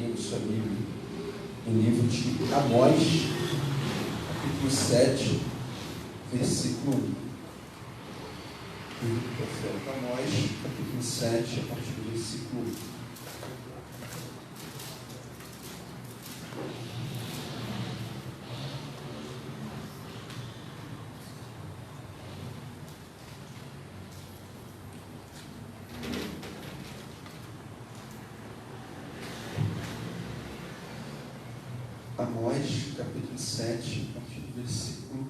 abrindo sua Bíblia no livro de Amós, capítulo 7, versículo 1. Profeta Amós, capítulo 7, a partir do versículo 1. Amós, capítulo 7, a partir do versículo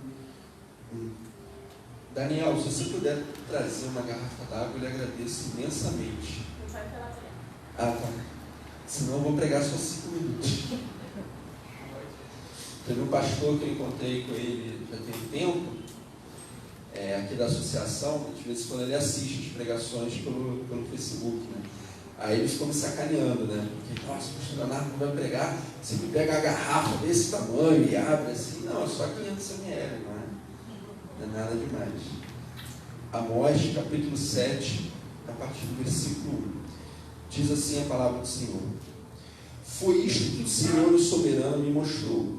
1. Daniel, se você puder trazer uma garrafa d'água, eu lhe agradeço imensamente. Não vai pela frente. Ah, tá. Senão eu vou pregar só 5 minutos. Teve um pastor que eu encontrei com ele já tem tempo, aqui da associação, de vez em quando ele assiste as pregações pelo Facebook, né? Aí ele ficou me sacaneando, né? Porque, nossa, o pastor Leonardo não vai pregar, você me pega a garrafa desse tamanho e abre assim. Não, é só 500 ml, não é nada demais. Amós, capítulo 7, a partir do versículo 1. Diz assim a palavra do Senhor: Foi isto que o Senhor, o soberano, me mostrou.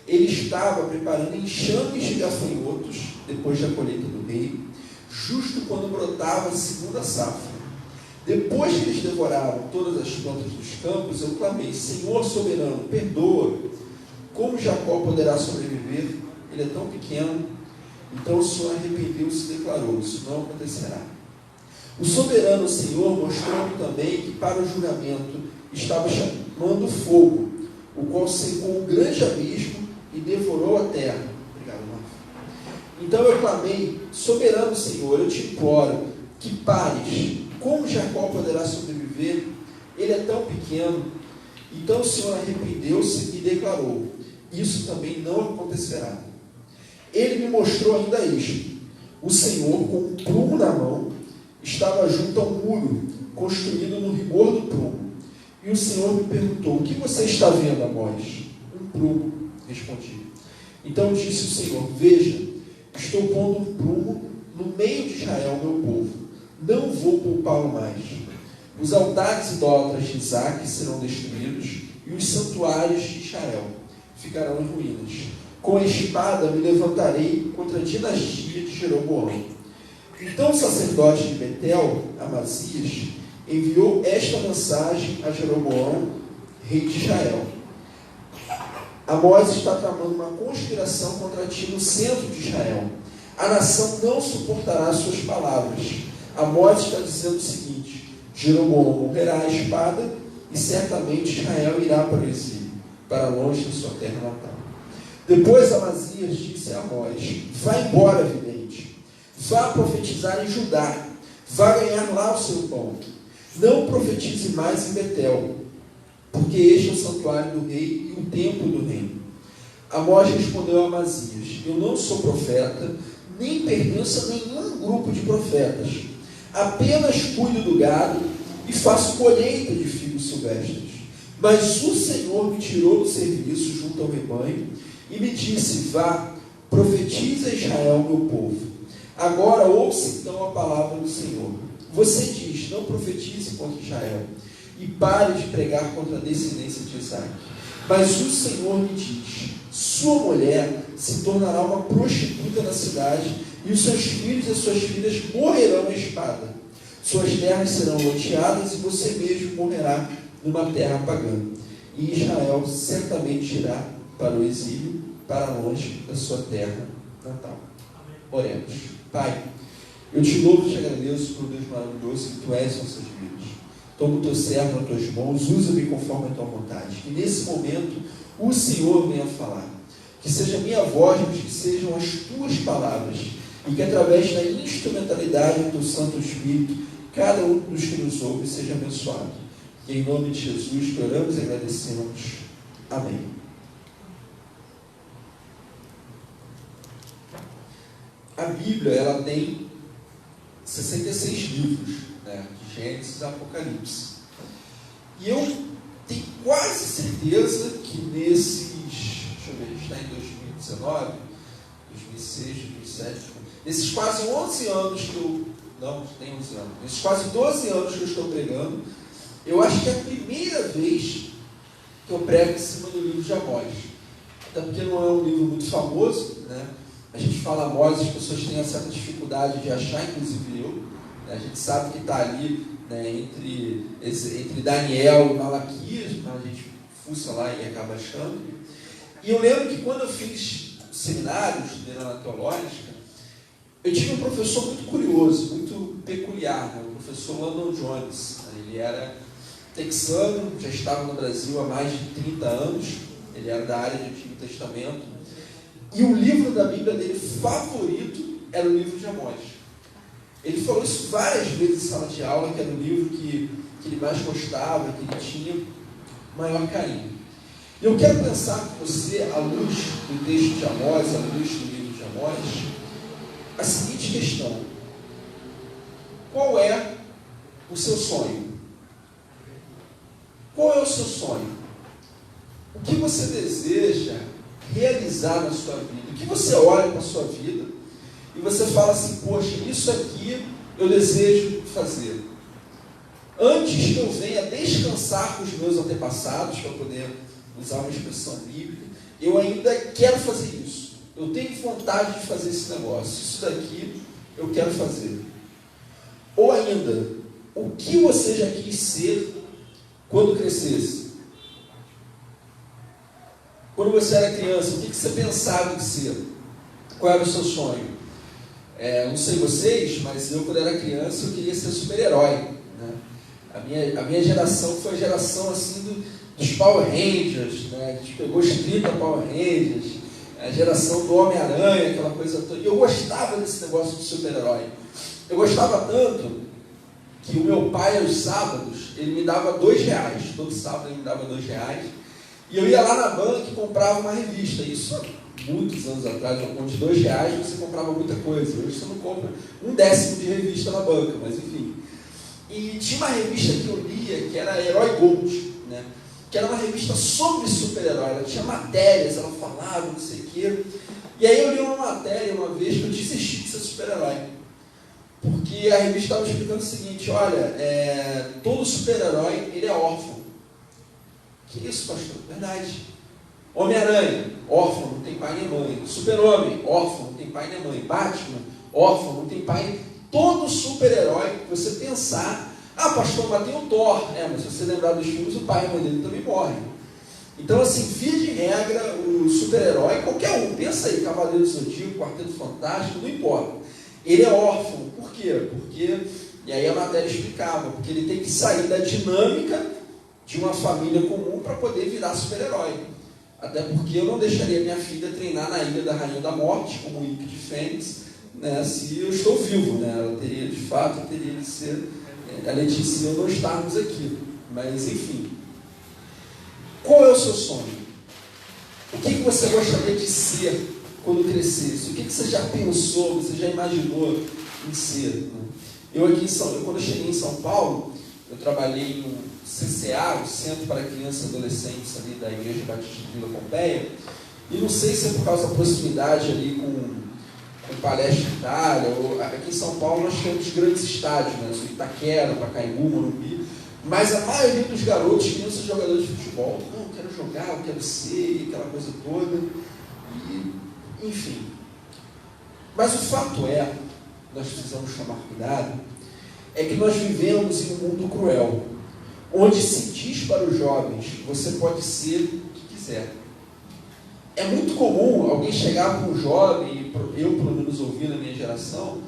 Ele estava preparando enxames de gafanhotos, depois da colheita do rei, justo quando brotava a segunda safra. Depois que eles devoraram todas as plantas dos campos, eu clamei: Senhor soberano, perdoa. Como Jacó poderá sobreviver? Ele é tão pequeno. Então o Senhor arrependeu-se e declarou: isso não acontecerá. O soberano Senhor mostrou-me também que para o julgamento estava chamando fogo, o qual secou um grande abismo e devorou a terra. Obrigado, Marcos. Então eu clamei: soberano Senhor, eu te imploro que pares. Como Jacó poderá sobreviver? Ele é tão pequeno. Então o Senhor arrependeu-se e declarou: isso também não acontecerá. Ele me mostrou ainda isto: o Senhor, com um prumo na mão, estava junto ao muro, construído no rigor do prumo. E o Senhor me perguntou: o que você está vendo, Amós? Um prumo, respondi. Então disse o Senhor: veja, estou pondo um prumo no meio de Israel, meu povo. Não vou poupá-lo mais. Os altares idólatras de Isaac serão destruídos, e os santuários de Israel ficarão em ruínas. Com a espada me levantarei contra a dinastia de Jeroboão. Então o sacerdote de Betel, Amazias, enviou esta mensagem a Jeroboão, rei de Israel: Amós está tramando uma conspiração contra ti no centro de Israel. A nação não suportará suas palavras. Amós está dizendo o seguinte: Jeroboão morrerá à espada, e certamente Israel irá para o exílio, para longe da sua terra natal. Depois Amazias disse a Amós: vá embora, vidente, vá profetizar em Judá, vá ganhar lá o seu pão. Não profetize mais em Betel, porque este é o santuário do rei e o templo do reino. Amós respondeu a Amazias: eu não sou profeta, nem pertenço a nenhum grupo de profetas. Apenas cuido do gado e faço colheita de figos silvestres. Mas o Senhor me tirou do serviço junto ao rebanho e me disse: vá, profetiza a Israel, meu povo. Agora ouça então a palavra do Senhor. Você diz: não profetize contra Israel, e pare de pregar contra a descendência de Isaac. Mas o Senhor me diz: sua mulher se tornará uma prostituta na cidade, e os seus filhos e suas filhas morrerão à espada. Suas terras serão loteadas, e você mesmo morrerá numa terra pagã. E Israel certamente irá para o exílio, para longe da sua terra natal. Oremos. Pai, eu te louvo e te agradeço por Deus maravilhoso que Tu és em nossas vidas. Toma o Teu servo nas Tuas mãos, usa-me conforme a Tua vontade. Que nesse momento o Senhor venha falar. Que seja a minha voz, mas que sejam as Tuas palavras. E que através da instrumentalidade do Teu Santo Espírito, cada um dos que nos ouve seja abençoado. E em nome de Jesus que oramos e agradecemos. Amém. A Bíblia, ela tem 66 livros, né, de Gênesis a Apocalipse. E eu tenho quase certeza que nesses, deixa eu ver, a gente está em 2019, 2006, 2007, nesses quase 11 anos que eu, não, tem 11 anos, nesses quase 12 anos que eu estou pregando, eu acho que é a primeira vez que eu prego em cima do livro de Amós. Até porque não é um livro muito famoso, né? A gente fala Amós, as pessoas têm uma certa dificuldade de achar, inclusive eu. Né? A gente sabe que está ali, né, entre Daniel e Malaquias, mas a gente fuça lá e acaba achando. E eu lembro que quando eu fiz seminários na teológica, eu tive um professor muito curioso, muito peculiar, né? O professor Landon Jones. Ele era texano, já estava no Brasil há mais de 30 anos, ele era da área de Antigo Testamento, e o livro da Bíblia dele favorito era o livro de Amós. Ele falou isso várias vezes em sala de aula, que era o livro que ele mais gostava, que ele tinha maior carinho. E eu quero pensar com você, à luz do texto de Amós, à luz do livro de Amós, a seguinte questão: qual é o seu sonho? Qual é o seu sonho? O que você deseja realizar na sua vida? O que você olha para a sua vida e você fala assim, poxa, isso aqui eu desejo fazer. Antes que eu venha descansar com os meus antepassados, para poder usar uma expressão bíblica, eu ainda quero fazer isso. Eu tenho vontade de fazer esse negócio. Isso daqui eu quero fazer. Ou ainda, o que você já quis ser quando crescesse? Quando você era criança, o que você pensava em ser? Qual era o seu sonho? Não sei vocês, mas eu, quando era criança, eu queria ser super-herói, né? A minha geração foi a geração assim dos Power Rangers, né? A gente pegou os 30 Power Rangers, a geração do Homem-Aranha, aquela coisa toda. E eu gostava desse negócio de super-herói. Eu gostava tanto que o meu pai, aos sábados, ele me dava R$2. Todo sábado ele me dava R$2. E eu ia lá na banca e comprava uma revista. Isso há muitos anos atrás, com de R$2 você comprava muita coisa. Hoje você não compra 1/10 de revista na banca, mas enfim. E tinha uma revista que eu lia, que era Herói Gold, né? Que era uma revista sobre super-herói. Ela tinha matérias, ela falava, não sei o quê. E aí eu li uma matéria uma vez que eu desisti de ser super-herói. Porque a revista estava explicando o seguinte, olha, todo super-herói, ele é órfão. Que isso, pastor? Verdade. Homem-Aranha, órfão, não tem pai nem mãe. Super-Homem, órfão, não tem pai nem mãe. Batman, órfão, não tem pai. Todo super-herói que você pensar, pastor, mas tem o Thor. Mas se você lembrar dos filmes, o pai e a mãe dele também morrem. Então, assim, via de regra, o super-herói, qualquer um, pensa aí, Cavaleiro do Zodíaco, Quarteto Fantástico, não importa. Ele é órfão. Por quê? E aí a matéria explicava, porque ele tem que sair da dinâmica de uma família comum para poder virar super-herói. Até porque eu não deixaria minha filha treinar na Ilha da Rainha da Morte, como o Ike de Fênix, né, se eu estou vivo, né? Ela teria, de fato, de ser a Letícia e eu não estarmos aqui. Mas, enfim. Qual é o seu sonho? O que você gostaria de ser quando crescesse? O que você já pensou, você já imaginou em ser? Quando eu cheguei em São Paulo, eu trabalhei no CCA, o Centro para Crianças e Adolescentes ali da Igreja Batista de Vila Pompeia, e não sei se é por causa da proximidade ali com Palestra Itália, ou aqui em São Paulo nós temos grandes estádios, né? Itaquera, Pacaembu, Morumbi, mas a maioria dos garotos, crianças jogadores de futebol, não, eu quero jogar, eu quero ser, aquela coisa toda, e, enfim. Mas o fato é, nós precisamos tomar cuidado, é que nós vivemos em um mundo cruel, onde se diz para os jovens, você pode ser o que quiser. É muito comum alguém chegar para um jovem, eu pelo menos ouvi na minha geração,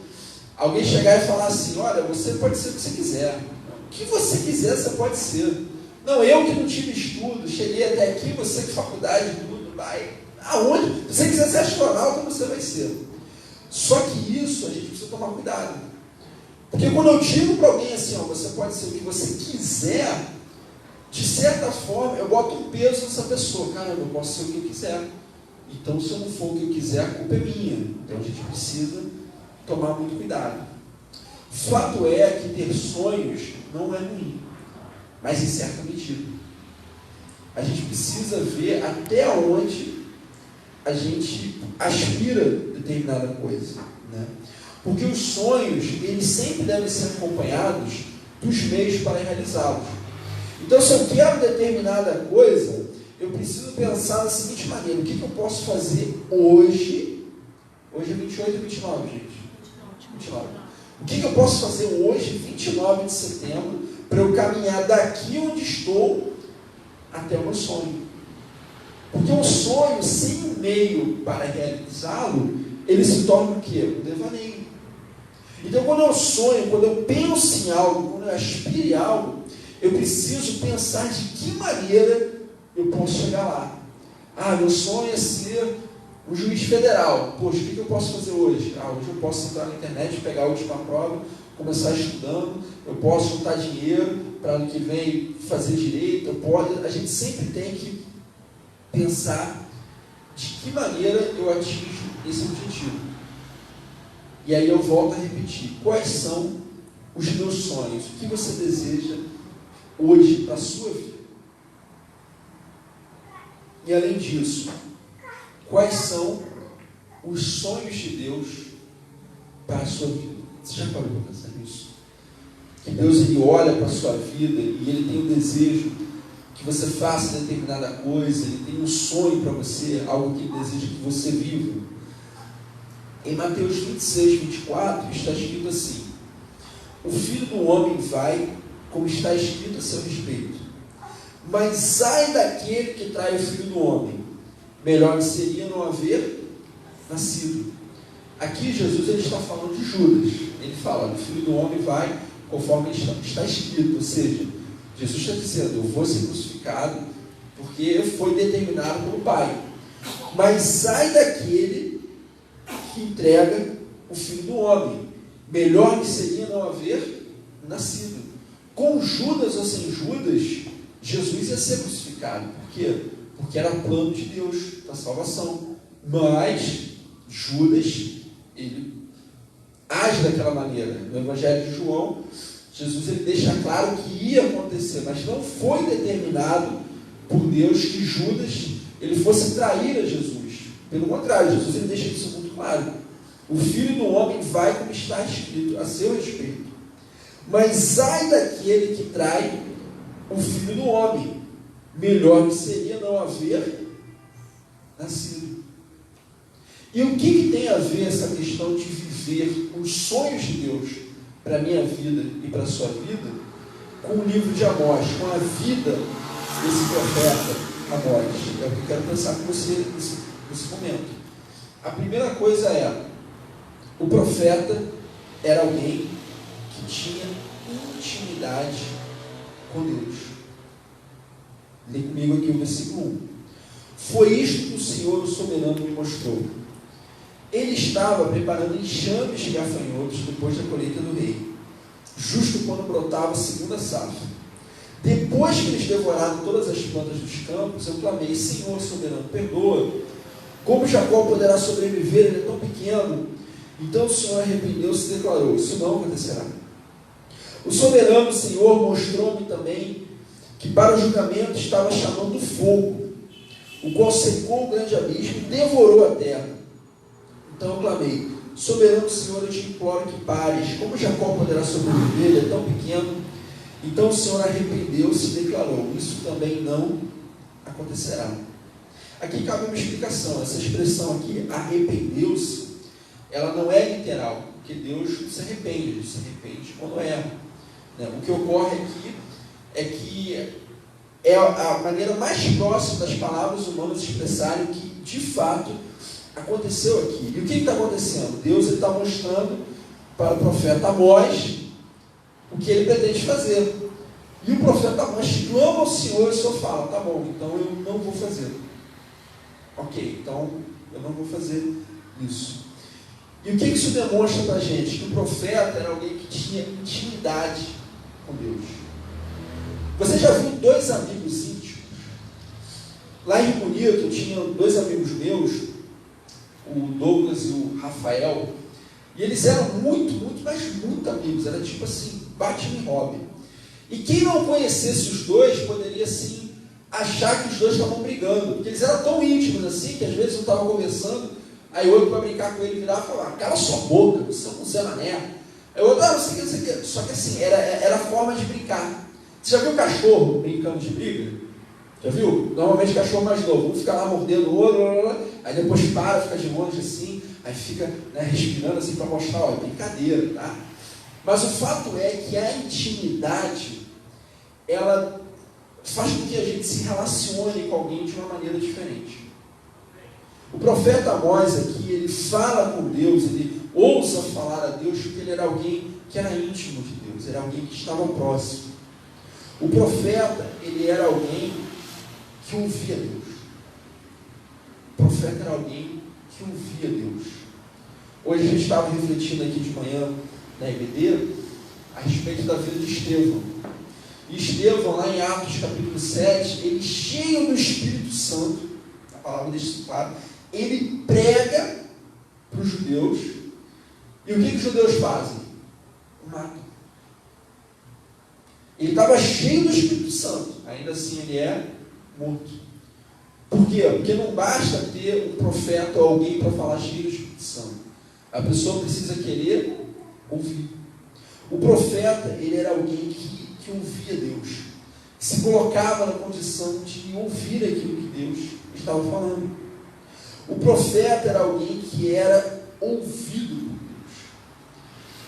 alguém chegar e falar assim, olha, você pode ser o que você quiser. O que você quiser, você pode ser. Não, eu que não tive estudo, cheguei até aqui, você que faculdade, tudo, vai. Aonde? Se você quiser ser astronauta, você vai ser. Só que isso a gente precisa tomar cuidado. Porque quando eu digo para alguém assim, você pode ser o que você quiser, de certa forma, eu boto um peso nessa pessoa. Caramba, eu posso ser o que eu quiser. Então, se eu não for o que eu quiser, a culpa é minha. Então, a gente precisa tomar muito cuidado. Fato é que ter sonhos não é ruim, mas em certa medida. A gente precisa ver até onde a gente aspira determinada coisa, né? Porque os sonhos, eles sempre devem ser acompanhados dos meios para realizá-los. Então, se eu quero determinada coisa, eu preciso pensar da seguinte maneira: o que eu posso fazer hoje? Hoje é 28 ou 29, gente? 29. O que eu posso fazer hoje, 29 de setembro, para eu caminhar daqui onde estou até o meu sonho? Porque um sonho sem um meio para realizá-lo, ele se torna o quê? Um devaneio. Então, quando eu sonho, quando eu penso em algo, quando eu aspiro em algo, eu preciso pensar de que maneira eu posso chegar lá. Meu sonho é ser um juiz federal. Poxa, o que eu posso fazer hoje? Hoje eu posso entrar na internet, pegar a última prova, começar estudando, eu posso juntar dinheiro para ano que vem fazer direito, a gente sempre tem que pensar de que maneira eu atinjo esse objetivo. E aí eu volto a repetir: quais são os meus sonhos? O que você deseja hoje para a sua vida? E além disso, quais são os sonhos de Deus para a sua vida? Você já parou para pensar nisso? Que Deus, ele olha para a sua vida e ele tem um desejo que você faça determinada coisa, ele tem um sonho para você, algo que ele deseja que você viva. Em Mateus 26, 24, está escrito assim: o Filho do Homem vai, como está escrito a seu respeito. Mas ai daquele que trai o Filho do Homem, melhor seria não haver nascido. Aqui Jesus, ele está falando de Judas. Ele fala: o Filho do Homem vai conforme está escrito. Ou seja, Jesus está dizendo: eu vou ser crucificado porque foi determinado pelo Pai. Mas ai daquele que entrega o Filho do Homem, melhor que seria não haver nascido. Com Judas ou sem Judas, Jesus ia ser crucificado. Por quê? Porque era o plano de Deus da salvação. Mas Judas, ele age daquela maneira. No Evangelho de João, Jesus, ele deixa claro que ia acontecer, mas não foi determinado por Deus que Judas ele fosse trair a Jesus. Pelo contrário, Jesus, ele deixa isso muito claro: o Filho do Homem vai como está escrito a seu respeito. Mas ai daquele que trai o Filho do Homem, melhor que seria não haver nascido. E o que tem a ver essa questão de viver os sonhos de Deus para a minha vida e para a sua vida com o livro de Amós, com a vida desse profeta Amós? É o que eu quero pensar com você nesse momento. A primeira coisa é: o profeta era alguém que tinha intimidade com Deus. Lê comigo aqui o versículo 1. Foi isto que o Senhor, o soberano, me mostrou. Ele estava preparando enxames de gafanhotos depois da colheita do rei, justo quando brotava a segunda safra. Depois que eles devoraram todas as plantas dos campos, eu clamei: Senhor soberano, perdoa. Como Jacó poderá sobreviver? Ele é tão pequeno. Então o Senhor arrependeu-se e declarou: isso não acontecerá. O soberano Senhor mostrou-me também que para o julgamento estava chamando fogo, o qual secou o grande abismo e devorou a terra. Então eu clamei: soberano Senhor, eu te imploro que pares. Como Jacó poderá sobreviver? Ele é tão pequeno. Então o Senhor arrependeu-se e declarou: isso também não acontecerá. Aqui cabe uma explicação. Essa expressão aqui, arrependeu-se, ela não é literal, porque Deus se arrepende, ele se arrepende quando erra. O que ocorre aqui é que é a maneira mais próxima das palavras humanas expressarem o que de fato aconteceu aqui. E o que está acontecendo? Deus está mostrando para o profeta Amós o que ele pretende fazer. E o profeta Amós clama ao Senhor e o Senhor fala: tá bom, então eu não vou fazer. Ok, então eu não vou fazer isso. E o que isso demonstra para a gente? Que o profeta era alguém que tinha intimidade com Deus. Você já viu dois amigos íntimos? Lá em Rio Bonito, eu tinha dois amigos meus, o Douglas e o Rafael, e eles eram muito, mas muito amigos. Era tipo assim, Batman e Robin. E quem não conhecesse os dois poderia assim achar que os dois estavam brigando, porque eles eram tão íntimos assim que às vezes um estava conversando, aí o outro, para brincar com ele, virava e falava: cala sua boca, você é um Zé Mané. Aí o outro: não sei o que. Só que assim, era a forma de brincar. Você já viu cachorro brincando de briga? Já viu? Normalmente cachorro mais novo, um fica lá mordendo o outro, aí depois para, fica de longe assim, aí fica, né, respirando assim para mostrar, ó, é brincadeira, tá? Mas o fato é que a intimidade, ela faz com que a gente se relacione com alguém de uma maneira diferente. O profeta Amós aqui, ele fala com Deus, ele ousa falar a Deus, porque ele era alguém que era íntimo de Deus, era alguém que estava próximo. O profeta, ele era alguém que ouvia Deus. O profeta era alguém que ouvia Deus. Hoje a gente estava refletindo aqui de manhã na EBD a respeito da vida de Estevão. E Estevão, lá em Atos capítulo 7, ele cheio do Espírito Santo, a palavra deixa claro, ele prega para os judeus. E o que os judeus fazem? O matam. Ele estava cheio do Espírito Santo, ainda assim ele é morto. Por quê? Porque não basta ter um profeta ou alguém para falar cheio do Espírito Santo. A pessoa precisa querer ouvir. O profeta, ele era alguém que ouvia Deus, se colocava na condição de ouvir aquilo que Deus estava falando. O profeta era alguém que era ouvido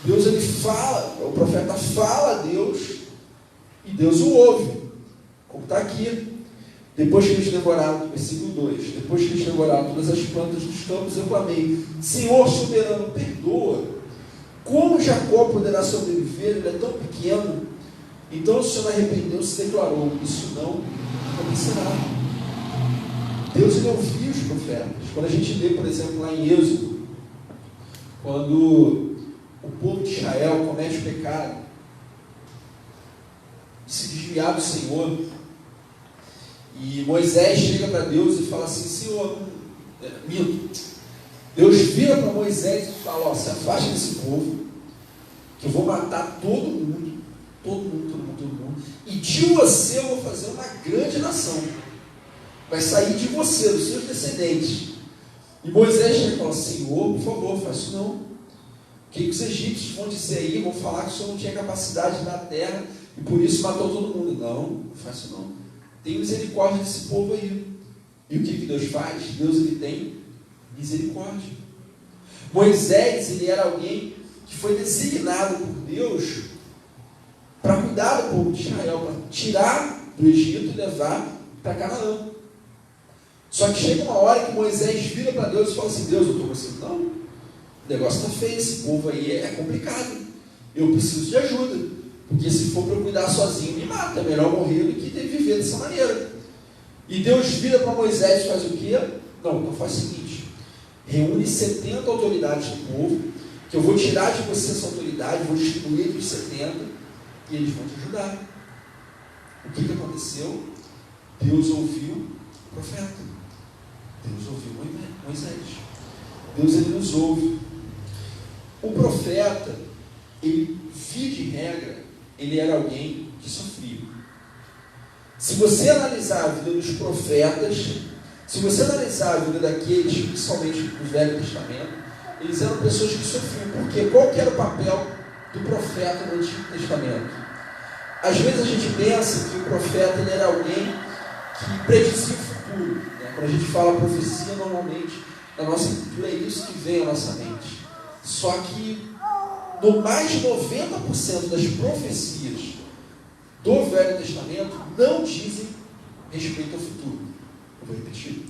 por Deus. Deus, ele fala, o profeta fala a Deus e Deus o ouve, como está aqui. Depois que eles devoraram, versículo 2, depois que eles devoraram todas as plantas dos campos, eu clamei: Senhor soberano, perdoa. Como Jacó poderá sobreviver? Ele é tão pequeno. Então o Senhor arrependeu-se e declarou: isso não acontecerá. Deus, ele ouvia os profetas. Quando a gente lê, por exemplo, lá em Êxodo, quando o povo de Israel comete o pecado de se desviar do Senhor, e Moisés chega para Deus e fala assim: Senhor, minto. Deus vira para Moisés e fala: ó, se afasta desse povo, que eu vou matar todo mundo, e de você eu vou fazer uma grande nação, vai sair de você, dos seus descendentes. E Moisés chega e fala: Senhor, por favor, faz isso não. O que os egípcios vão dizer aí? Vão falar que o Senhor não tinha capacidade de dar terra e por isso matou todo mundo. Não faz isso não. Tem misericórdia desse povo aí. E o que Deus faz? Deus, ele tem misericórdia. Moisés, ele era alguém que foi designado por Deus para cuidar do povo de Israel, para tirar do Egito e levar para Canaã. Só que chega uma hora que Moisés vira para Deus e fala assim: Deus, eu estou gostando, não, o negócio está feio, esse povo aí é complicado, eu preciso de ajuda, porque se for para eu cuidar sozinho, me mata, é melhor morrer do que viver dessa maneira. E Deus vira para Moisés e faz o quê? Não, então faz o seguinte: reúne 70 autoridades do povo, que eu vou tirar de você essa autoridade, vou distribuir entre os 70, e eles vão te ajudar. O que aconteceu? Deus ouviu o profeta. Deus ouviu Moisés. Deus, ele nos ouve. O profeta, ele, via de regra, ele era alguém que sofria. Se você analisar a vida dos profetas, se você analisar a vida daqueles, principalmente do Velho Testamento, eles eram pessoas que sofriam. Porque qual que era o papel do profeta no Antigo Testamento? Às vezes a gente pensa que o profeta, ele era alguém que predizia o futuro, né? Quando a gente fala profecia, normalmente na nossa cultura é isso que vem à nossa mente. Só que no mais de 90% das profecias do Velho Testamento não dizem respeito ao futuro. Eu vou repetir.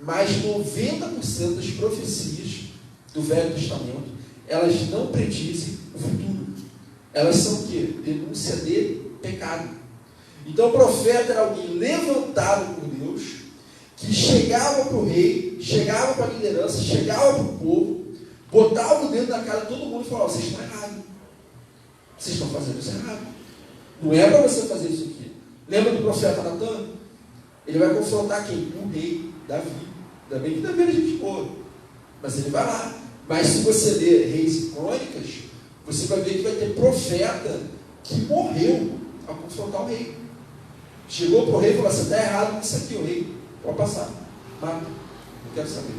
Mais de 90% das profecias do Velho Testamento, elas não predizem o futuro. Elas são o quê? Denúncia de pecado. Então o profeta era alguém levantado por Deus, que chegava para o rei, chegava para a liderança, chegava para o povo, botava o dedo na cara de todo mundo e falava: vocês estão errados. Vocês estão fazendo isso errado. Não é para você fazer isso aqui. Lembra do profeta Natan? Ele vai confrontar quem? O rei Davi. Ainda bem que Davi era gente boa, mas ele vai lá. Mas se você ler Reis e Crônicas, você vai ver que vai ter profeta que morreu ao confrontar o rei. Chegou para o rei e falou: você está errado com isso aqui, o rei. Pode passar. Mata. Não quero saber.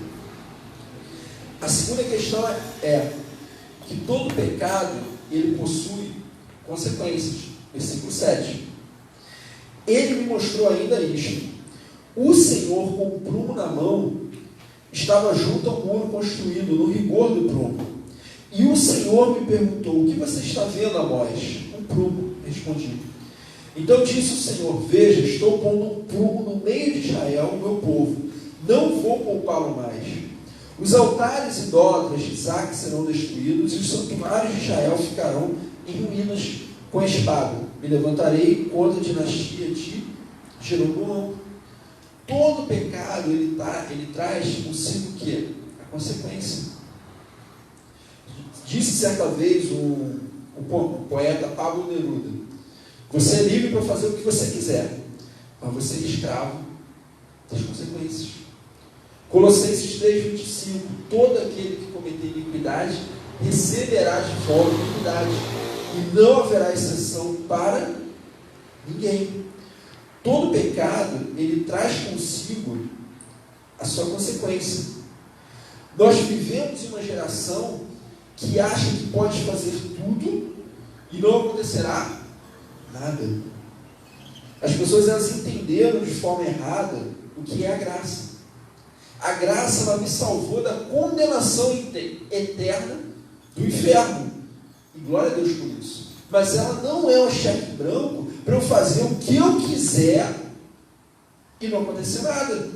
A segunda questão é que todo pecado, ele possui consequências. Versículo 7. Ele me mostrou ainda isto. O Senhor, com um prumo na mão, estava junto ao muro construído, no rigor do prumo. E o Senhor me perguntou: o que você está vendo, Amós? Um prumo, respondi. Então disse o Senhor: veja, estou pondo um prumo no meio de Israel, o meu povo. Não vou poupá-lo mais. Os altares idólatras de Isaac serão destruídos, e os santuários de Israel ficarão em ruínas com a espada. Me levantarei contra a dinastia de Jeroboão. Todo pecado ele traz consigo o quê? A consequência. Disse certa vez o poeta Pablo Neruda: você é livre para fazer o que você quiser, mas você é escravo das consequências. Colossenses 3,25: todo aquele que cometer iniquidade receberá de volta iniquidade, e não haverá exceção para ninguém. Todo pecado, ele traz consigo a sua consequência. Nós vivemos em uma geração que acha que pode fazer tudo e não acontecerá nada. As pessoas, elas entenderam de forma errada o que é a graça. A graça, ela me salvou da condenação eterna do inferno. E glória a Deus por isso. Mas ela não é um cheque branco para eu fazer o que eu quiser e não acontecer nada.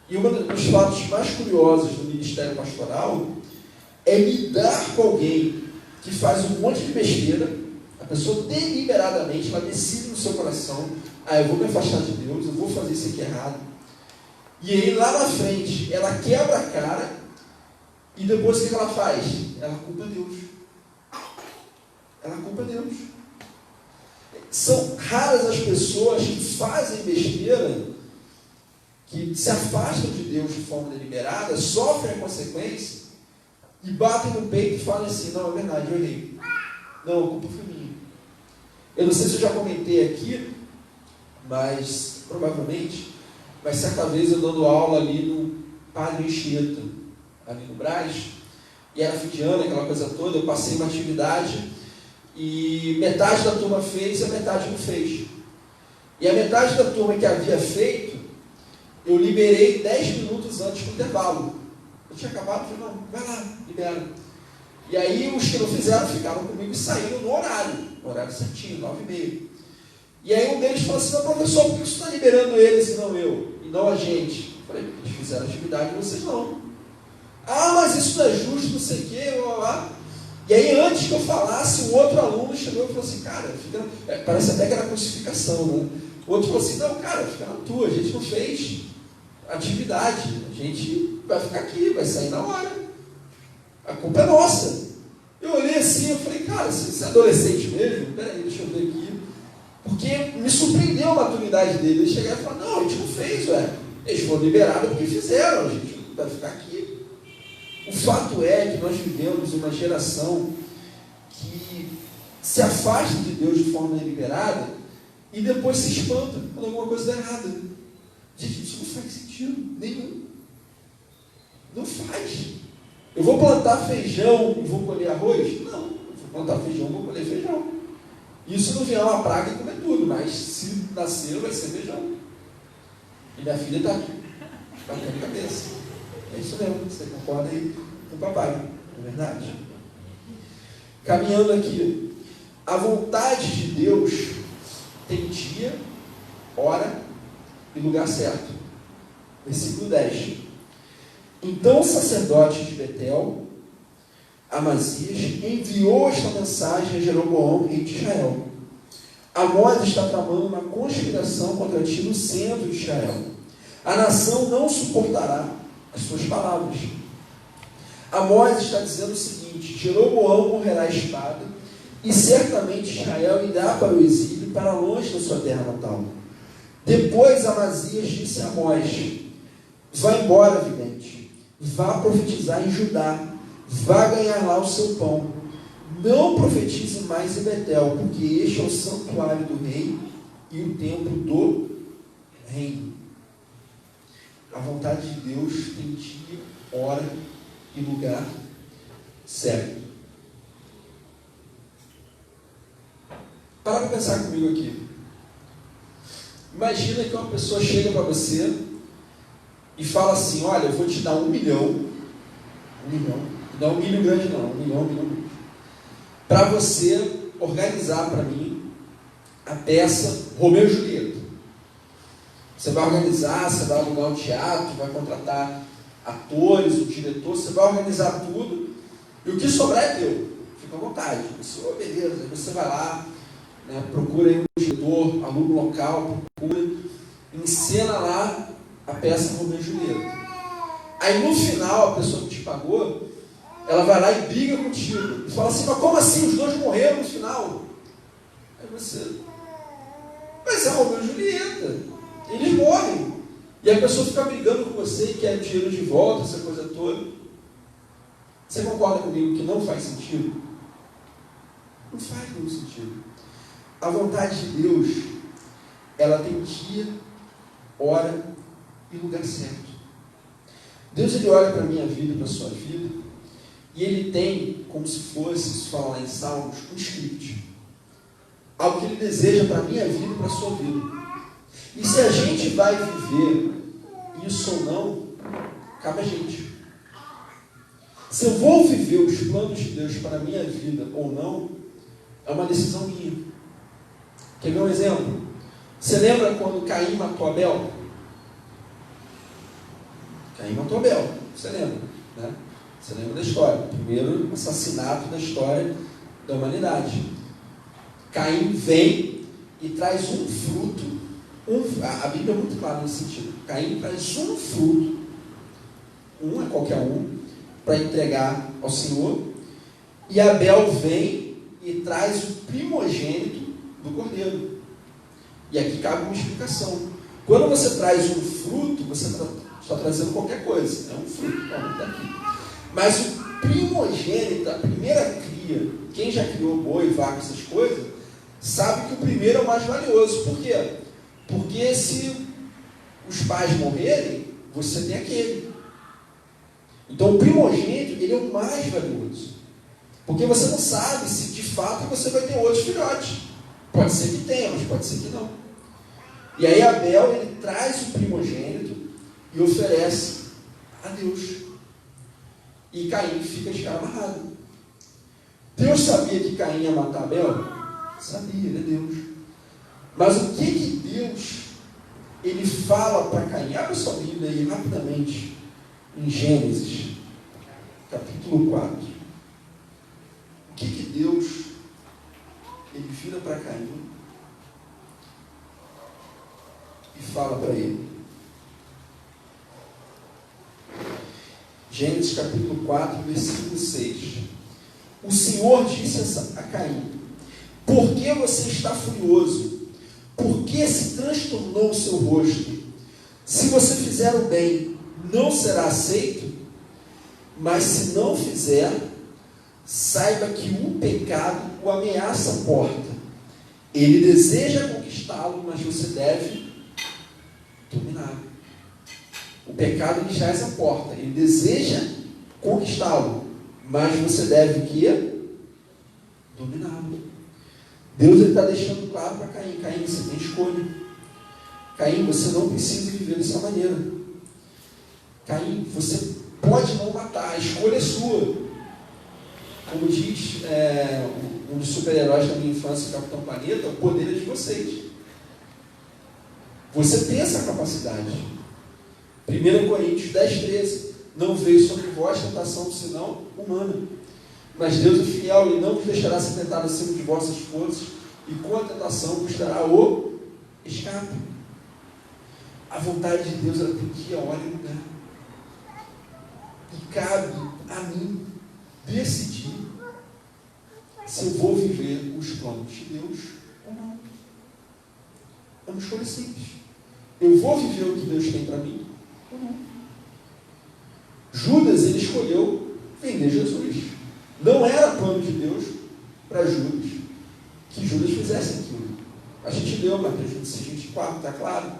E um dos fatos mais curiosos do ministério pastoral é lidar com alguém que faz um monte de besteira. A pessoa deliberadamente, ela decide no seu coração: eu vou me afastar de Deus, eu vou fazer isso aqui errado. E aí lá na frente, ela quebra a cara, e depois o que ela faz? Ela culpa Deus. Ela culpa Deus. São raras as pessoas que fazem besteira, que se afastam de Deus de forma deliberada, sofrem a consequência, e batem no peito e falam assim: não, é verdade, eu errei. Não, a culpa foi minha. Eu não sei se eu já comentei aqui, mas provavelmente, mas certa vez eu dando aula ali no Padre Anchieta, ali no Brás, e era fim de ano, aquela coisa toda, eu passei uma atividade e metade da turma fez e a metade não fez. E a metade da turma que havia feito, eu liberei 10 minutos antes do intervalo. Eu tinha acabado, falei: não, vai lá, libera. E aí os que não fizeram ficaram comigo e saíram no horário certinho, 9h30. E aí um deles falou assim: não, professor, por que você está liberando eles e não eu? E não a gente? Eu falei: eles fizeram atividade e vocês não. Mas isso não é justo, não sei o quê, blá, blá, blá. E aí antes que eu falasse, um outro aluno chegou e falou assim: cara, parece até que era crucificação, né? O outro falou assim: não, cara, fica na tua, a gente não fez atividade, a gente vai ficar aqui, vai sair na hora, a culpa é nossa. Eu olhei assim, eu falei: cara, você é adolescente mesmo? Peraí, deixa eu ver aqui. Porque me surpreendeu a maturidade dele. Ele chegar e falar: não, a gente não fez, velho. Eles foram liberados porque fizeram, a gente vai ficar aqui. O fato é que nós vivemos uma geração que se afasta de Deus de forma deliberada e depois se espanta quando alguma coisa dá errada. Gente, isso não faz sentido nenhum. Não faz. Eu vou plantar feijão e vou colher arroz? Não. Eu vou plantar feijão e vou colher feijão. Isso não vier uma praga e comer tudo, mas se nascer vai ser feijão. E minha filha está aqui, batendo a cabeça. É isso mesmo, você concorda aí com o papai, não é verdade? Caminhando aqui, a vontade de Deus tem dia, hora e lugar certo. Versículo 10. Então o sacerdote de Betel, Amazias, enviou esta mensagem a Jeroboão, rei de Israel: Amós está tramando uma conspiração contra ti no centro de Israel. A nação não suportará as suas palavras. Amós está dizendo o seguinte: Jeroboão morrerá à espada, e certamente Israel irá para o exílio, para longe da sua terra natal. Depois Amazias disse a Amós: vá embora, vidente, vá profetizar em Judá, vá ganhar lá o seu pão. Não profetize mais em Betel, porque este é o santuário do rei e o templo do reino. A vontade de Deus tem dia, hora e lugar certo. Para para pensar comigo aqui. Imagina que uma pessoa chega para você e fala assim, olha, eu vou te dar 1 milhão, não 1 milhão grande não, 1 milhão, para você organizar para mim a peça Romeu e Julieta. Você vai organizar, você vai alugar um teatro, vai contratar atores, o diretor, você vai organizar tudo, e o que sobrar é teu. Fica à vontade. Você, beleza, você vai lá, né, procura aí um diretor, aluga um local, procura, encena lá a peça Romeu e Julieta. Aí no final, a pessoa que te pagou, ela vai lá e briga contigo. E fala assim, mas como assim? Os dois morreram no final. Aí você, mas é Romeu e Julieta. Eles morrem. E a pessoa fica brigando com você e quer o dinheiro de volta, essa coisa toda. Você concorda comigo que não faz sentido? Não faz nenhum sentido. A vontade de Deus, ela tem dia, hora e lugar certo. Deus, ele olha para a minha vida e para a sua vida, e ele tem, como se fosse, se fala lá em Salmos, um script. Algo que ele deseja para a minha vida e para a sua vida. E se a gente vai viver isso ou não, cabe a gente. Se eu vou viver os planos de Deus para a minha vida ou não, é uma decisão minha. Quer ver um exemplo? Você lembra quando Caim matou Abel? Caim matou Abel, você lembra, né? Você lembra da história? O primeiro assassinato da história da humanidade. Caim vem e traz um fruto. A Bíblia é muito clara nesse sentido. Caim traz um fruto, um é qualquer um, para entregar ao Senhor. E Abel vem e traz o primogênito do cordeiro. E aqui cabe uma explicação. Quando você traz um fruto, você está trazendo qualquer coisa. É um fruto, está aqui. Mas o primogênito, a primeira cria, quem já criou boi, vaca, essas coisas, sabe que o primeiro é o mais valioso. Por quê? Porque se os pais morrerem, você tem aquele. Então o primogênito, ele é o mais valioso. Porque você não sabe se de fato você vai ter outros filhotes. Pode ser que tenha, mas pode ser que não. E aí Abel, ele traz o primogênito e oferece a Deus. E Caim fica de cara amarrado. Deus sabia que Caim ia matar Abel? Sabia, ele é Deus. Mas o que Deus ele fala para Caim? Abre sua Bíblia aí rapidamente, em Gênesis, capítulo 4. O que Deus ele vira para Caim e fala para ele? Gênesis capítulo 4, versículo 6. O Senhor disse a Caim: por que você está furioso? Por que se transtornou o seu rosto? Se você fizer o bem, não será aceito? Mas se não fizer, saiba que o pecado o ameaça a porta. Ele deseja conquistá-lo, mas você deve dominá-lo. O pecado lhe jaz a porta. Ele deseja conquistá-lo, mas você deve o quê? Dominá-lo. Deus está deixando claro para Caim: Caim, você tem escolha. Caim, você não precisa viver dessa maneira. Caim, você pode não matar, a escolha é sua. Como diz um dos super-heróis da minha infância, Capitão Planeta, o poder é de vocês. Você tem essa capacidade. 1 Coríntios 10, 13. Não veio sobre vós tentação senão humana. Mas Deus é fiel, Ele não vos deixará ser tentado acima de vossas forças, e com a tentação vos dará o escape. A vontade de Deus, ela tem dia, hora e lugar. E cabe a mim decidir se eu vou viver os planos de Deus ou não. É uma escolha simples. Eu vou viver o que Deus tem para mim ou não. Judas, ele escolheu vender Jesus. Não era plano de Deus para Judas que Judas fizesse aquilo. A gente leu Mateus 26, 24, está claro?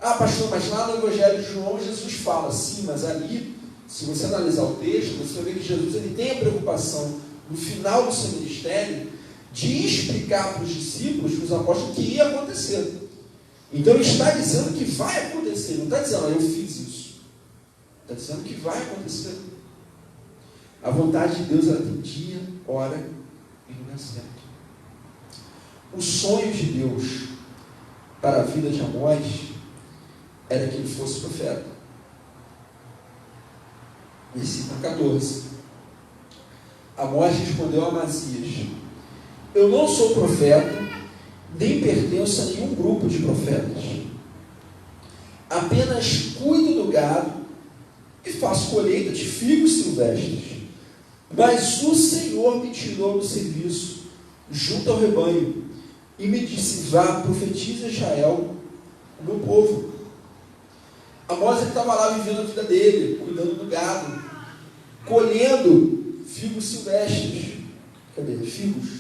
Ah, pastor, mas lá no Evangelho de João, Jesus fala, sim, mas ali, se você analisar o texto, você vai ver que Jesus ele tem a preocupação, no final do seu ministério, de explicar para os discípulos, para os apóstolos, o que ia acontecer. Então ele está dizendo que vai acontecer, não está dizendo, eu fiz isso. Está dizendo que vai acontecer. A vontade de Deus, ela tem dia, hora e lugar certo. O sonho de Deus para a vida de Amós era que ele fosse profeta. Versículo 14. Amós respondeu a Amazias: eu não sou profeta, nem pertenço a nenhum grupo de profetas. Apenas cuido do gado e faço colheita de figos silvestres. Mas o Senhor me tirou do serviço junto ao rebanho e me disse: vá, profetiza Israel, o meu povo. Amós estava lá vivendo a vida dele, cuidando do gado, colhendo figos silvestres. Cadê? Figos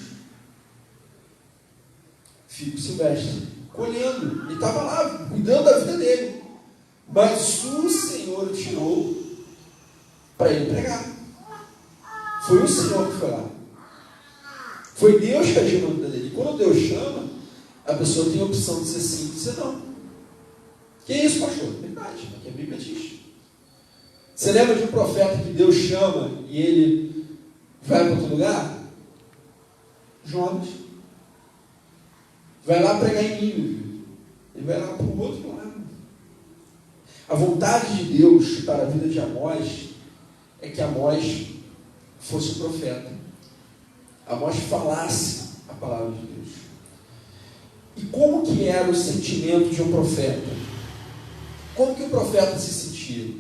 silvestres. Colhendo. Ele estava lá, cuidando da vida dele. Mas o Senhor o tirou para ele pregar. Foi o Senhor que foi lá. Foi Deus que agiu na vida dele. E quando Deus chama, a pessoa tem a opção de dizer sim e dizer não. Que é isso, pastor? Verdade, é que a Bíblia diz. Você lembra de um profeta que Deus chama e ele vai para outro lugar? Jonas. Vai lá pregar em Nínive. Ele vai lá para o outro lado. A vontade de Deus para a vida de Amós é que Amós fosse um profeta. Amós falasse a palavra de Deus. E como que era o sentimento de um profeta? Como que o profeta se sentia?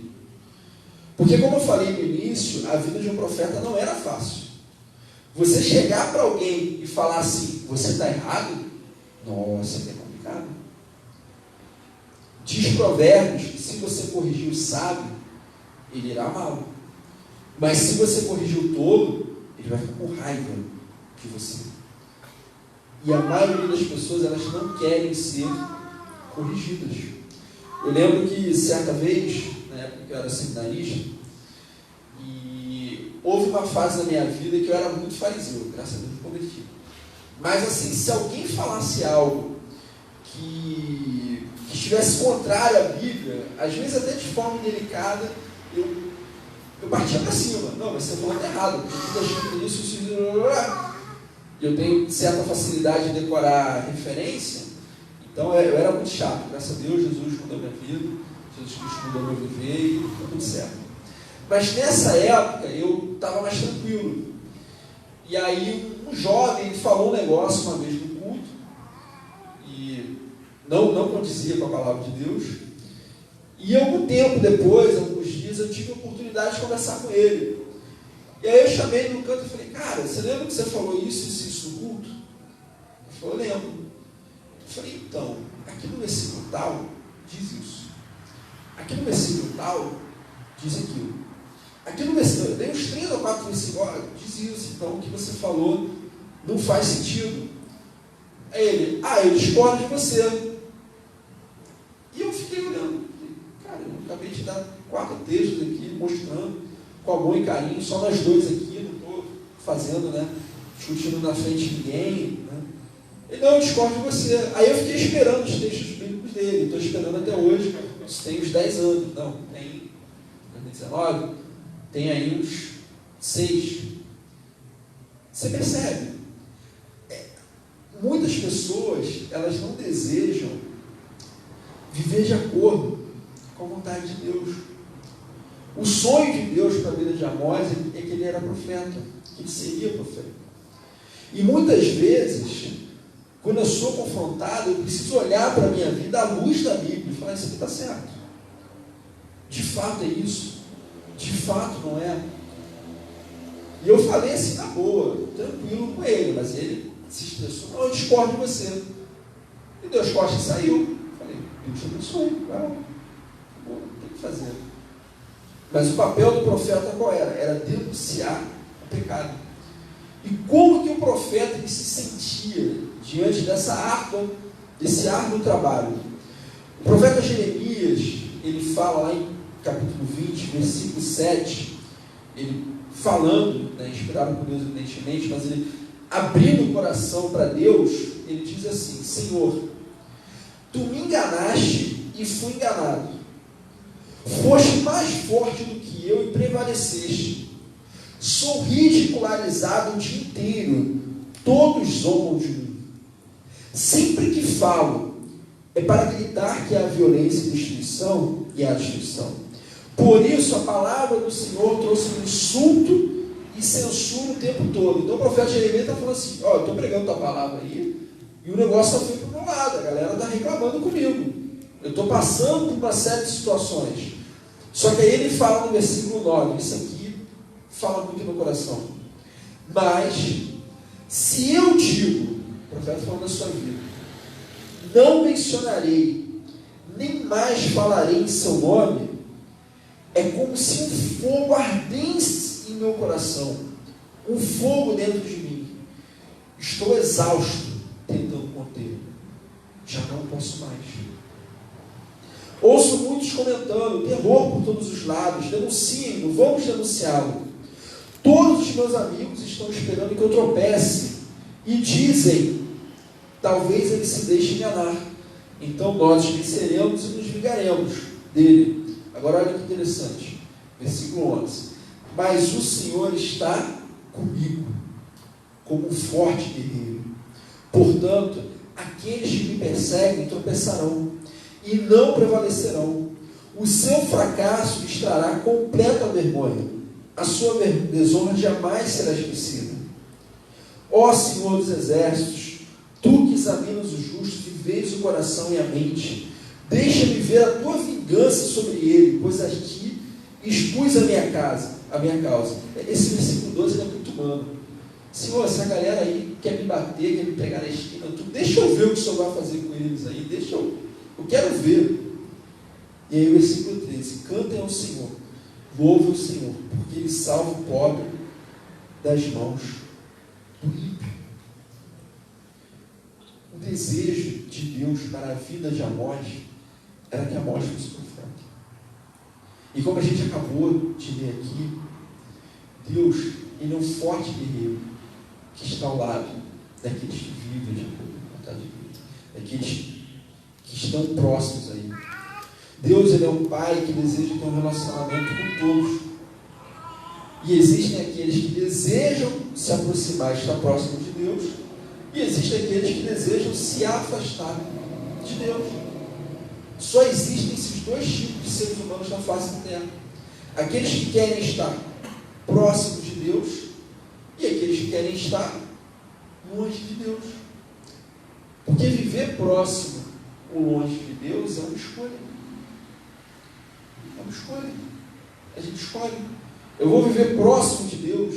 Porque, como eu falei no início, a vida de um profeta não era fácil. Você chegar para alguém e falar assim: você está errado? Nossa, é complicado. Diz Provérbios que se você corrigir o sábio, ele irá amá-lo. Mas se você corrigir o tolo, ele vai ficar com raiva de você. E a maioria das pessoas, elas não querem ser corrigidas. Eu lembro que certa vez, na época que eu era seminarista, e houve uma fase da minha vida que eu era muito fariseu, graças a Deus me converti. Mas assim, se alguém falasse algo que estivesse contrário à Bíblia, às vezes até de forma delicada, eu partia para cima. Não, mas você falou errado, porque tudo escrito isso, e eu tenho certa facilidade de decorar referência, então eu era muito chato. Graças a Deus, Jesus mudou minha vida, Jesus Cristo mudou meu viver e está tudo certo. Mas nessa época eu estava mais tranquilo. E aí um jovem falou um negócio uma vez no culto, e não condizia com a palavra de Deus. E algum tempo depois, alguns dias, eu tive a oportunidade de conversar com ele. E aí eu chamei ele no canto e falei: cara, você lembra que você falou isso no culto? Ele falou: eu lembro. Eu falei: então, aqui no versículo tal diz isso. Aqui no versículo tal diz aquilo. Aqui no versículo, eu dei uns 3 ou 4 versículos, diz isso. Então o que você falou não faz sentido. Aí ele: eu discordo de você. E eu fiquei olhando. Cara, eu acabei de dar 4 textos aqui, mostrando com amor e carinho, só nós dois aqui, não estou fazendo, discutindo na frente de ninguém, Ele: não, eu discordo de você. Aí eu fiquei esperando os textos bíblicos dele, estou esperando até hoje, isso tem uns 10 anos, não, tem 2019, tem aí uns 6. Você percebe? Muitas pessoas, elas não desejam viver de acordo com a vontade de Deus. O sonho de Deus para a vida de Amós é que ele era profeta, que ele seria profeta. E muitas vezes, quando eu sou confrontado, eu preciso olhar para a minha vida à luz da Bíblia e falar: isso aqui está certo. De fato é isso. De fato não é. E eu falei assim na boa, tranquilo com ele, mas ele se estressou: não, eu discordo de você. E Deus Costa saiu. Eu falei: Deus te abençoe, vai lá. Tem que fazer. Mas o papel do profeta qual era? Era denunciar o pecado. E como que o profeta ele se sentia diante desse árduo trabalho? O profeta Jeremias, ele fala lá em capítulo 20, versículo 7, ele falando, inspirado por Deus evidentemente, mas ele abrindo o coração para Deus, ele diz assim: Senhor, tu me enganaste e fui enganado. Foste mais forte do que eu e prevaleceste. Sou ridicularizado o dia inteiro. Todos zombam de mim. Sempre que falo, é para gritar que há violência e destruição, e há destruição. Por isso, a palavra do Senhor trouxe um insulto e censura o tempo todo. Então, o profeta Jeremias está falando assim: ó, eu estou pregando tua palavra aí, e o negócio está vindo para o meu lado, a galera está reclamando comigo. Eu estou passando por uma série de situações. Só que aí ele fala no versículo 9, isso aqui fala muito no coração. Mas, se eu digo, o profeta falando da sua vida, não mencionarei, nem mais falarei em seu nome, é como se um fogo ardesse em meu coração, um fogo dentro de mim. Estou exausto, tentando conter, já não posso mais. Ouço muitos comentando: terror por todos os lados, denunciem-no, vamos denunciá-lo. Todos os meus amigos estão esperando que eu tropece e dizem: talvez ele se deixe enganar, então nós venceremos e nos vingaremos dele. Agora olha que interessante, versículo 11: mas o Senhor está comigo, como um forte guerreiro. Portanto, aqueles que me perseguem tropeçarão e não prevalecerão. O seu fracasso lhes trará completa vergonha. A sua desonra jamais será esquecida. Ó Senhor dos exércitos, tu que examinas os justos e vês o coração e a mente, deixa-me ver a tua vingança sobre ele, pois aqui expus a minha causa. Esse versículo 12 é muito humano. Senhor, essa galera aí quer me bater, quer me pegar na esquina, deixa eu ver o que o Senhor vai fazer com eles aí, eu quero ver. E aí o versículo 13: cantem ao Senhor, louve o Senhor, porque ele salva o pobre das mãos do ímpio. O desejo de Deus para a vida de Amós era que Amós fosse profeta. E como a gente acabou de ler aqui, Deus, ele é um forte guerreiro que está ao lado daqueles que vivem de acordo com a vontade de Deus, daqueles que estão próximos a ele. Deus, ele é um pai que deseja ter um relacionamento com todos. E existem aqueles que desejam se aproximar, estar próximo de Deus, e existem aqueles que desejam se afastar de Deus. Só existem esses dois tipos de seres humanos na face da terra: aqueles que querem estar próximos de Deus e aqueles que querem estar longe de Deus. Porque viver próximo ou longe de Deus é uma escolha. É uma escolha. A gente escolhe. Eu vou viver próximo de Deus,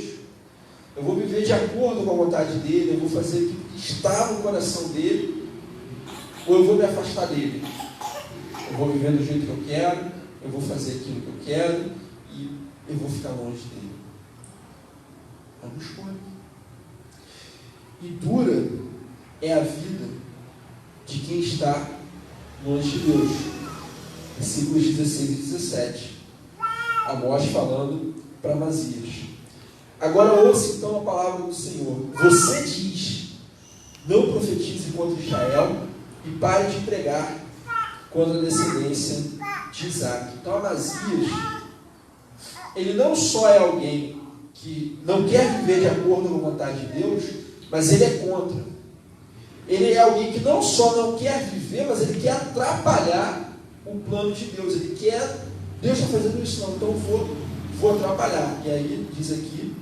eu vou viver de acordo com a vontade dele, eu vou fazer aquilo que está no coração dele, ou eu vou me afastar dele. Eu vou viver do jeito que eu quero, eu vou fazer aquilo que eu quero e eu vou ficar longe dele. É uma escolha. E dura é a vida de quem está longe de Deus. Versículos 16 e 17. Amós falando para Amazias: agora ouça então a palavra do Senhor. Você diz: não profetize contra Israel e pare de pregar contra a descendência de Isaac. Então Amazias, ele não só é alguém que não quer viver de acordo com a vontade de Deus, mas ele é contra. Ele é alguém que não só não quer viver, mas ele quer atrapalhar o plano de Deus. Ele quer: Deus está fazendo isso, não, então eu vou atrapalhar. E aí diz aqui: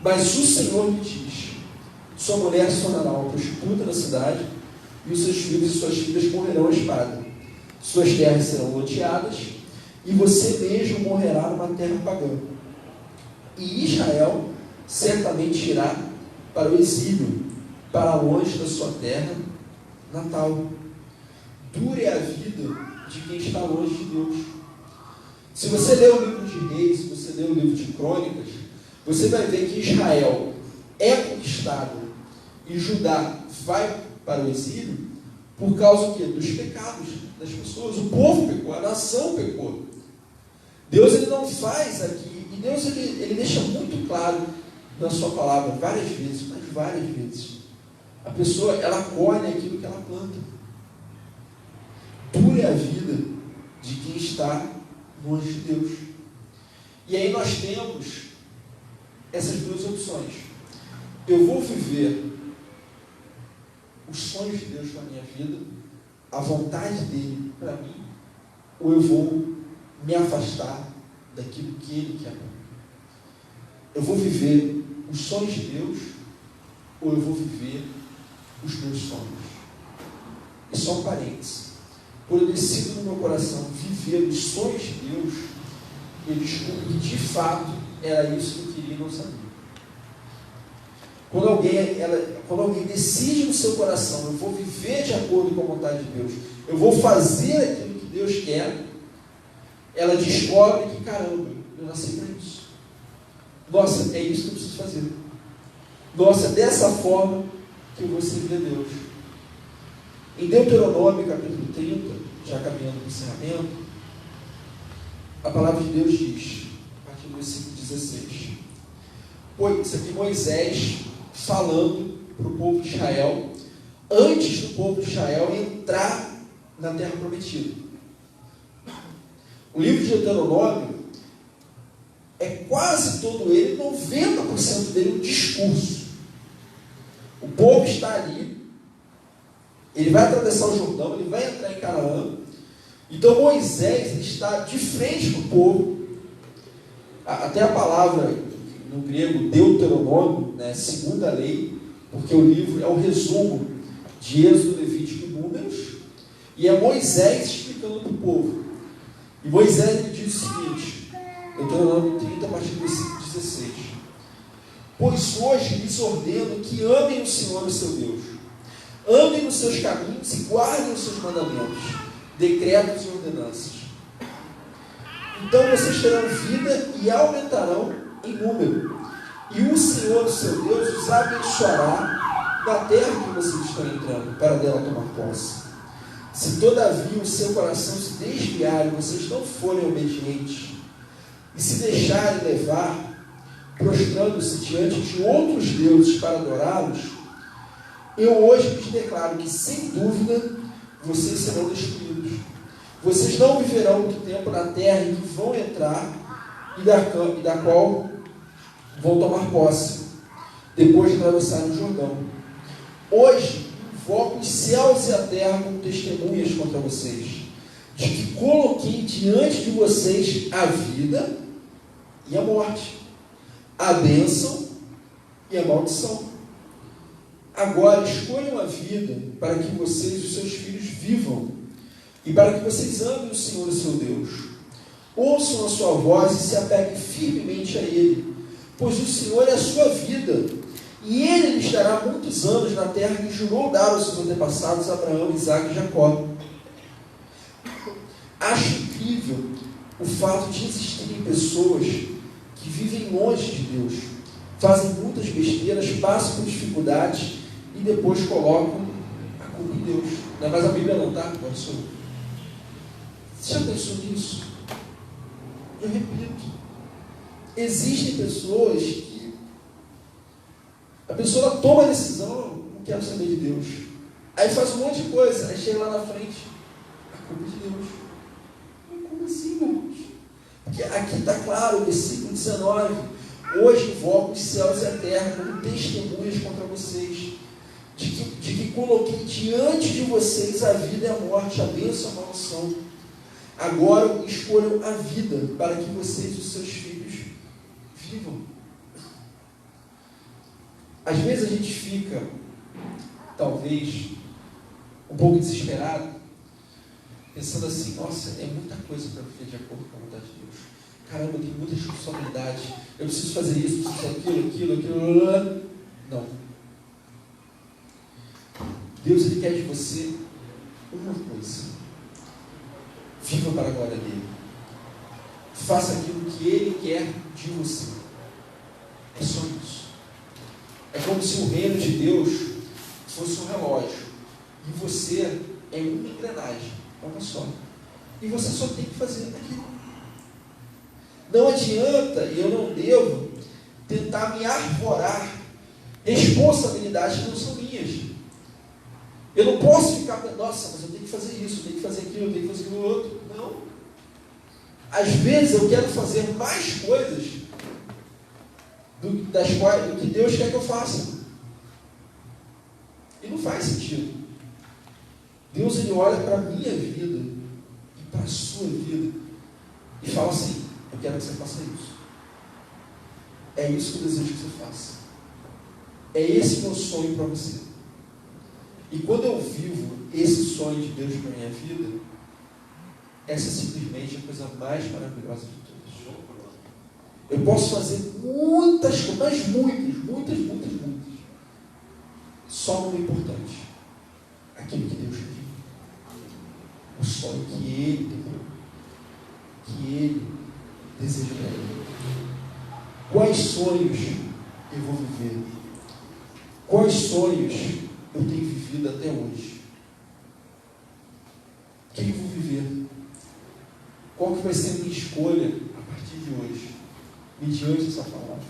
mas o Senhor lhe diz: sua mulher se tornará uma prostituta na cidade, e os seus filhos e suas filhas morrerão à espada. Suas terras serão loteadas, e você mesmo morrerá numa terra pagã. E Israel certamente irá para o exílio, para longe da sua terra natal. Dura é a vida de quem está longe de Deus. Se você ler o livro de Reis, se você ler o livro de Crônicas, você vai ver que Israel é conquistado e Judá vai para o exílio por causa do quê? Dos pecados das pessoas. O povo pecou, a nação pecou. Deus, ele não faz aqui, e Deus ele deixa muito claro na sua palavra várias vezes, mas várias vezes. A pessoa, ela colhe aquilo que ela planta. Dura é a vida de quem está longe de Deus. E aí nós temos essas duas opções. Eu vou viver os sonhos de Deus para a minha vida, a vontade dele para mim, ou eu vou me afastar daquilo que ele quer para mim. Eu vou viver os sonhos de Deus, ou eu vou viver os meus sonhos. E só um parênteses. Quando eu decido no meu coração viver os sonhos de Deus, eu descubro que de fato era isso que eu queria e não sabia. Quando alguém decide no seu coração, eu vou viver de acordo com a vontade de Deus, eu vou fazer aquilo que Deus quer, ela descobre que, caramba, eu nasci para isso. Nossa, é isso que eu preciso fazer. Nossa, é dessa forma que eu vou servir a Deus. Em Deuteronômio, capítulo 30, já caminhando para o encerramento, a palavra de Deus diz, a partir do versículo 16, pois isso aqui Moisés falando para o povo de Israel, antes do povo de Israel entrar na terra prometida. O livro de Deuteronômio é quase todo ele, 90% dele, um discurso. O povo está ali, ele vai atravessar o Jordão, ele vai entrar em Canaã. Então Moisés está de frente para o povo. Até a palavra no grego Deuteronômio, né, segunda lei, porque o livro é um resumo de Êxodo, Levítico e Números, e é Moisés explicando para o povo. E Moisés ele diz o seguinte, Deuteronômio 30, a partir do versículo 16: pois hoje lhes ordeno que amem o Senhor, o seu Deus, andem nos seus caminhos e guardem os seus mandamentos, decretos e ordenanças. Então vocês terão vida e aumentarão em número, e o Senhor, o seu Deus, os abençoará na terra que vocês estão entrando, para dela tomar posse. Se todavia o seu coração se desviar e vocês não forem obedientes, e se deixarem levar, prostrando-se diante de outros deuses para adorá-los, eu hoje lhes declaro que, sem dúvida, vocês serão destruídos. Vocês não viverão muito tempo na terra em que vão entrar e da qual vão tomar posse, depois de atravessarem o Jordão. Hoje, invoco os céus e a terra como testemunhas contra vocês, de que coloquei diante de vocês a vida e a morte, a bênção e a maldição. Agora escolham a vida para que vocês e os seus filhos vivam, e para que vocês amem o Senhor, o seu Deus. Ouçam a sua voz e se apeguem firmemente a Ele, pois o Senhor é a sua vida, e Ele lhes dará muitos anos na terra que jurou dar aos seus antepassados, Abraão, Isaque e Jacó. Acho incrível o fato de existirem pessoas que vivem longe de Deus, fazem muitas besteiras, passam por dificuldades e depois colocam a culpa em Deus. Não, mas a Bíblia não está, agora sou eu. Você já pensou nisso? Eu repito, existem pessoas que a pessoa toma a decisão, não quero saber de Deus, aí faz um monte de coisa, aí chega lá na frente, a culpa é de Deus. Como assim, meu Deus? Porque aqui está claro, versículo 19, hoje invoco os céus e a terra como testemunhas contra vocês, de que coloquei diante de vocês a vida e a morte, a bênção e a maldição. Agora escolham a vida para que vocês e os seus filhos vivam. Às vezes a gente fica, talvez, um pouco desesperado, pensando assim, nossa, é muita coisa para viver de acordo com a vontade de Deus. Caramba, eu tenho muitas responsabilidades, eu preciso fazer isso, preciso fazer aquilo. Não. Deus, Ele quer de você uma coisa. Viva para a glória dEle. Faça aquilo que Ele quer de você. É só isso. É como se o reino de Deus fosse um relógio. E você é uma engrenagem. Uma só. E você só tem que fazer aquilo. Não adianta, e eu não devo tentar me arvorar responsabilidades que não são minhas. Eu não posso ficar pensando, nossa, mas eu tenho que fazer isso, eu tenho que fazer aquilo, eu tenho que fazer aquilo outro. Não. Às vezes eu quero fazer mais coisas do que Deus quer que eu faça. E não faz sentido. Deus, ele olha para a minha vida e para a sua vida e fala assim: eu quero que você faça isso. É isso que eu desejo que você faça. É esse meu sonho para você. E quando eu vivo esse sonho de Deus para a minha vida, essa é simplesmente a coisa mais maravilhosa de todas. Eu posso fazer muitas coisas, mas muitas. Só no importante. Aquilo que Deus quer. O sonho que Ele tem. Que Ele deseja para Ele. Quais sonhos eu vou viver? Quais sonhos eu tenho vivido até hoje? O que eu vou viver? Qual que vai ser a minha escolha a partir de hoje? Mediante essa palavra.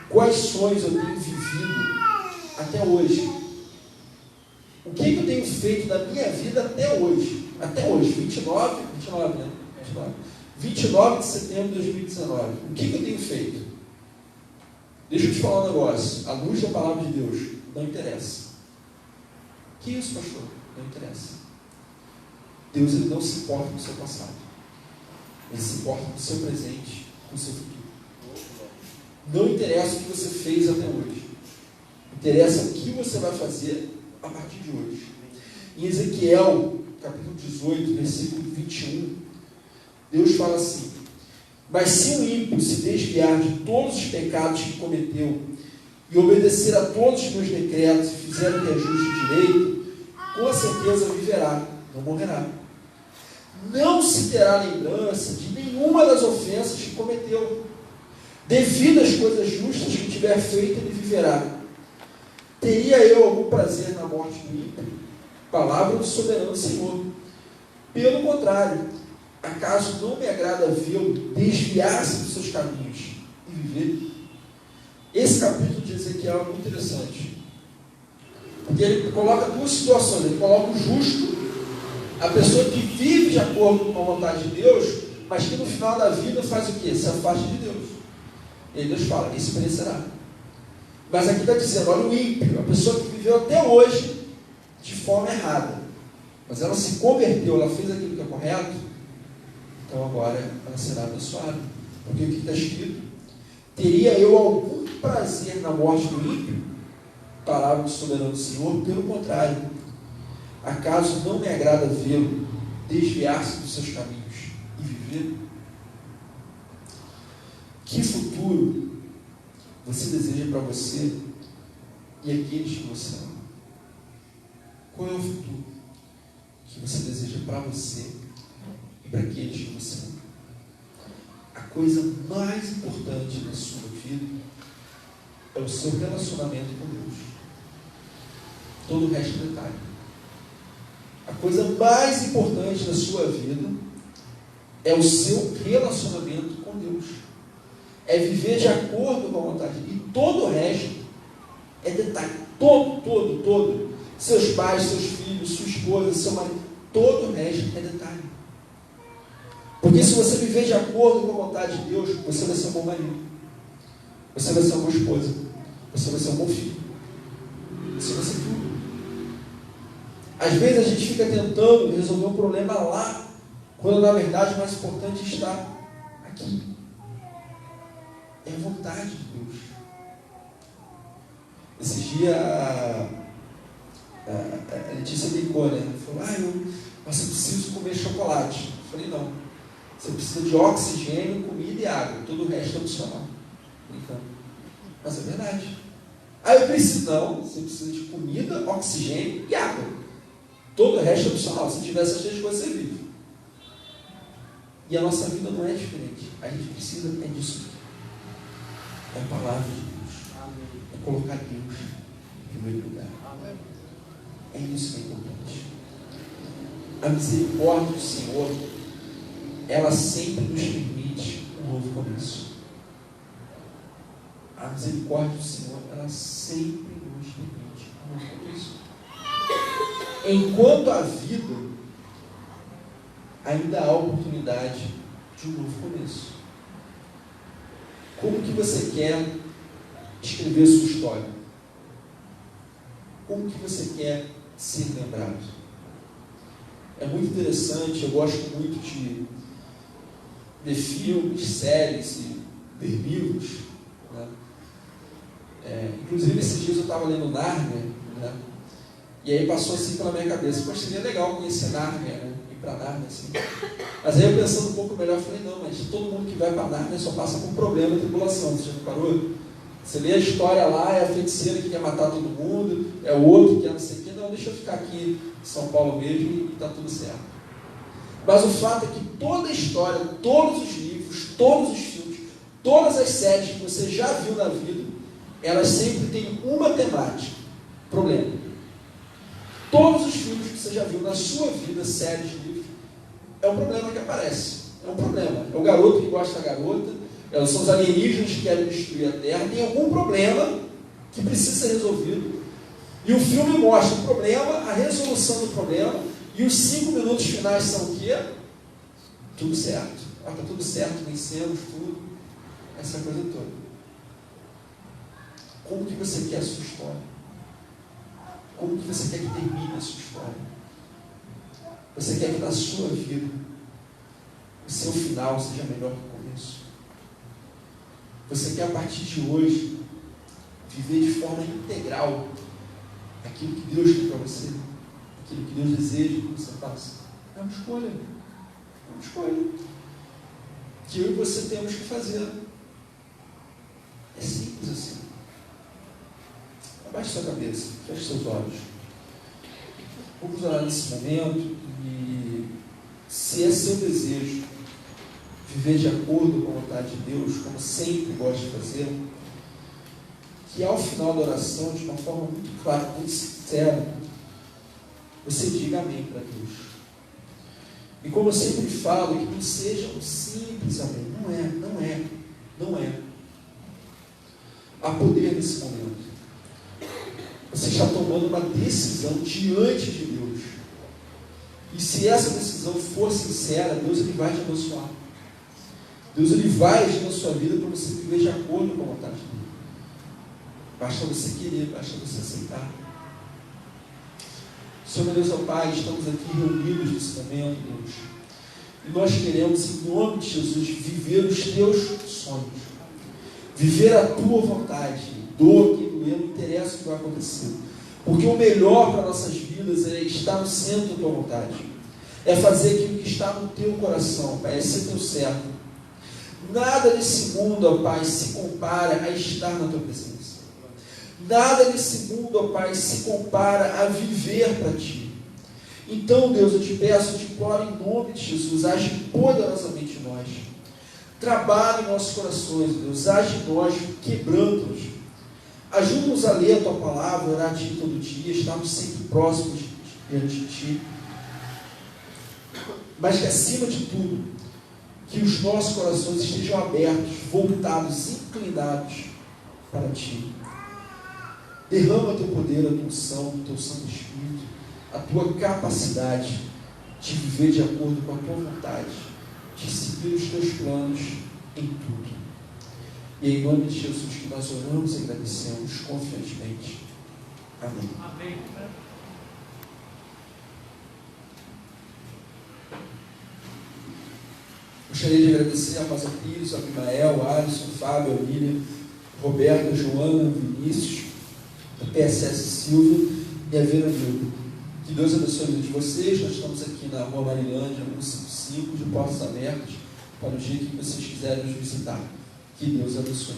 Quais sonhos eu tenho vivido até hoje? O que eu tenho feito na minha vida até hoje? Até hoje, 29 de setembro de 2019. O que eu tenho feito? Deixa eu te falar um negócio. À luz da palavra de Deus, não interessa. Que isso, pastor? Não interessa. Deus, ele não se importa com o seu passado. Ele se importa com o seu presente, com o seu futuro. Não interessa o que você fez até hoje. Interessa o que você vai fazer a partir de hoje. Em Ezequiel, capítulo 18, versículo 21, Deus fala assim: mas se o ímpio se desviar de todos os pecados que cometeu e obedecer a todos os meus decretos e fizer o que é justo e direito, com certeza viverá, não morrerá. Não se terá lembrança de nenhuma das ofensas que cometeu. Devido às coisas justas que tiver feito, ele viverá. Teria eu algum prazer na morte do ímpio? Palavra do soberano Senhor. Pelo contrário, acaso não me agrada vê-lo desviar-se dos seus caminhos e viver? Esse capítulo de Ezequiel é muito interessante, porque ele coloca duas situações. Ele coloca o justo, a pessoa que vive de acordo com a vontade de Deus, mas que no final da vida faz o quê? Se afasta de Deus. E aí Deus fala: esse perecerá. Mas aqui está dizendo, olha o ímpio, a pessoa que viveu até hoje de forma errada, mas ela se converteu, ela fez aquilo que é correto, então agora ela será abençoada. Porque o que está escrito? Teria eu algum prazer na morte do ímpio? Palavra do soberano Senhor. Pelo contrário, acaso não me agrada vê-lo desviar-se dos seus caminhos e viver? Que futuro você deseja para você e aqueles que você ama? Qual é o futuro que você deseja para você e para aqueles que você ama? A coisa mais importante na sua vida é o seu relacionamento com Deus. Todo o resto é detalhe. A coisa mais importante da sua vida é o seu relacionamento com Deus. É viver de acordo com a vontade de Deus. E todo o resto é detalhe. Todo. Seus pais, seus filhos, sua esposa, seu marido. Todo o resto é detalhe. Porque se você viver de acordo com a vontade de Deus, você vai ser um bom marido. Você vai ser uma boa esposa. Você vai ser um bom filho. Você vai ser tudo. Às vezes a gente fica tentando resolver um problema lá, quando na verdade o mais importante está aqui. É a vontade de Deus. Esses dias a Letícia brincou, né? Falou: mas eu preciso comer chocolate. Eu falei: não. Você precisa de oxigênio, comida e água. Todo o resto é opcional. Brincando. Mas é verdade. Eu preciso. Não. Você precisa de comida, oxigênio e água. Todo o resto é opcional. Se tiver essas três coisas, você vive. E a nossa vida não é diferente. A gente precisa disso. É a palavra de Deus. Amém. É colocar Deus em primeiro lugar. Amém. É isso que é importante. A misericórdia do Senhor, ela sempre nos permite um novo começo. A misericórdia do Senhor, ela sempre nos permite. Não é isso? Enquanto há vida, ainda há oportunidade de um novo começo. Como que você quer escrever sua história? Como que você quer ser lembrado? É muito interessante, eu gosto muito de ver filmes, séries e ver livros, né? Inclusive esses dias eu estava lendo Nárnia, né? E aí passou assim pela minha cabeça, poxa, seria legal conhecer Nárnia, né? Ir para Nárnia assim. Mas aí eu pensando um pouco melhor, eu falei, não, mas todo mundo que vai para Nárnia só passa por problema e tribulação, você já reparou? Você lê a história lá, é a feiticeira que quer matar todo mundo, é o outro que quer não sei o quê, não, deixa eu ficar aqui em São Paulo mesmo e está tudo certo. Mas o fato é que toda a história, todos os livros, todos os filmes, todas as séries que você já viu na vida, elas sempre têm uma temática: problema. Todos os filmes que você já viu na sua vida, séries, livros, é um problema que aparece. É um problema. É o garoto que gosta da garota, são os alienígenas que querem destruir a Terra, tem algum problema que precisa ser resolvido. E o filme mostra o problema, a resolução do problema, e os 5 minutos finais são o quê? Tudo certo. Está tudo certo, vencemos tudo. Essa coisa toda. Como que você quer a sua história? Como que você quer que termine a sua história? Você quer que na sua vida o seu final seja melhor que o começo? Você quer a partir de hoje viver de forma integral aquilo que Deus tem para você? Aquilo que Deus deseja que você faça? É uma escolha. É uma escolha. Que eu e você temos que fazer. É simples assim. Abaixe sua cabeça, feche seus olhos. Vamos orar nesse momento e, se é seu desejo viver de acordo com a vontade de Deus, como sempre gosto de fazer, que ao final da oração, de uma forma muito clara, muito sincera, você diga amém para Deus. E como eu sempre falo, que não seja um simples amém. Não é. Há poder nesse momento. Você está tomando uma decisão diante de Deus. E se essa decisão for sincera, Deus ele vai te abençoar. Deus ele vai agir na sua vida para você viver de acordo com a vontade dele. Basta você querer, basta você aceitar. Senhor, meu Deus, ó Pai, estamos aqui reunidos nesse momento, Deus. E nós queremos, em nome de Jesus, viver os teus sonhos. Viver a tua vontade. Doa quem doer, não interessa o que vai acontecer. Porque o melhor para nossas vidas é estar no centro da tua vontade. É fazer aquilo que está no teu coração, Pai. É ser teu servo. Nada nesse mundo, ó Pai, se compara a estar na tua presença. Nada nesse mundo, ó Pai, se compara a viver para ti. Então, Deus, eu te peço, eu te imploro em nome de Jesus, age poderosamente em nós. Trabalhe em nossos corações, Deus, age em nós, quebrando-nos. Ajuda-nos a ler a tua palavra, orar a ti todo dia, estarmos sempre próximos diante de ti. Mas que, acima de tudo, que os nossos corações estejam abertos, voltados, inclinados para ti. Derrama teu poder, a tua unção, o teu Santo Espírito, a tua capacidade de viver de acordo com a tua vontade, de seguir os teus planos em tudo. E em nome de Jesus que nós oramos e agradecemos confiantemente. Amém. Amém. Gostaria de agradecer a Rosa Pires, a Abimael, a Alisson, o Fábio, a William, Roberto, a Joana, Vinícius, a PSS Silva e a Vera Nildo. Que Deus abençoe a vida de vocês. Nós estamos aqui na Rua Marilândia, 155, de portas abertas, para o dia que vocês quiserem nos visitar. Que Deus abençoe.